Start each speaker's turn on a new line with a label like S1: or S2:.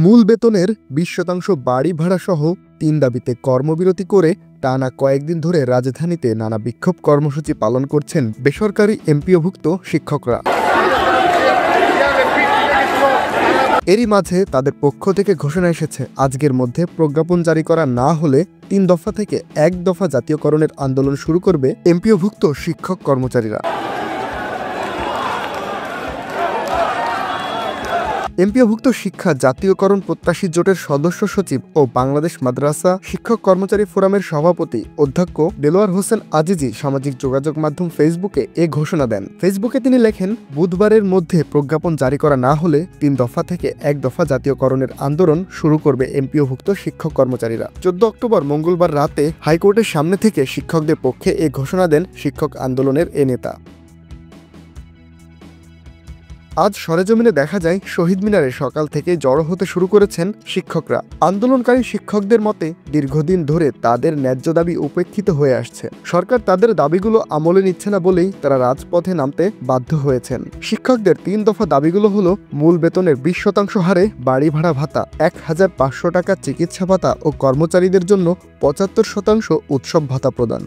S1: মূল বেতনের 20% বাড়ি ভাড়া সহ 3 দাবিতে কর্মবিরতি করে টানা কয়েকদিন ধরে রাজধানীতে নানা বিক্ষোভ কর্মসূচি পালন করছেন বেসরকারি এমপিওভুক্ত শিক্ষকরা। এরই মাঝে তাদের পক্ষ থেকে ঘোষণা এসেছে, আজকের মধ্যে প্রজ্ঞাপন জারি করা না হলে 3 দফা থেকে 1 দফা জাতীয়করণের আন্দোলন শুরু করবে এমপিওভুক্ত শিক্ষক কর্মচারীরা। এমপিওভুক্ত শিক্ষা জাতীয়করণ প্রত্যাশী জোটের সদস্য সচিব ও বাংলাদেশ মাদ্রাসা শিক্ষক কর্মচারী ফোরামের সভাপতি অধ্যক্ষ দেলোয়ার হোসেন আজিজি সামাজিক যোগাযোগ মাধ্যম ফেসবুকে এ ঘোষণা দেন। ফেসবুকে তিনি লেখেন, বুধবারের মধ্যে প্রজ্ঞাপন জারি করা না হলে 3 দফা থেকে 1 দফা জাতীয়করণের আন্দোলন শুরু করবে এমপিওভুক্ত শিক্ষক কর্মচারীরা। 14 অক্টোবর মঙ্গলবার রাতে হাইকোর্টের সামনে থেকে শিক্ষকদের পক্ষে এ ঘোষণা দেন শিক্ষক আন্দোলনের এ নেতা। আজ সরেজমিনে দেখা যায়, শহীদ মিনারে সকাল থেকে জড়ো হতে শুরু করেছেন শিক্ষকরা। আন্দোলনকারী শিক্ষকদের মতে, দীর্ঘদিন ধরে তাদের ন্যায্য দাবি উপেক্ষিত হয়ে আসছে। সরকার তাদের দাবিগুলো আমলে নিচ্ছে না বলেই তারা রাজপথে নামতে বাধ্য হয়েছেন। শিক্ষকদের 3 দফা দাবিগুলো হলো মূল বেতনের 20% হারে বাড়ি ভাড়া ভাতা, 1500 টাকা চিকিৎসা ভাতা ও কর্মচারীদের জন্য 75% উৎসব ভাতা প্রদান।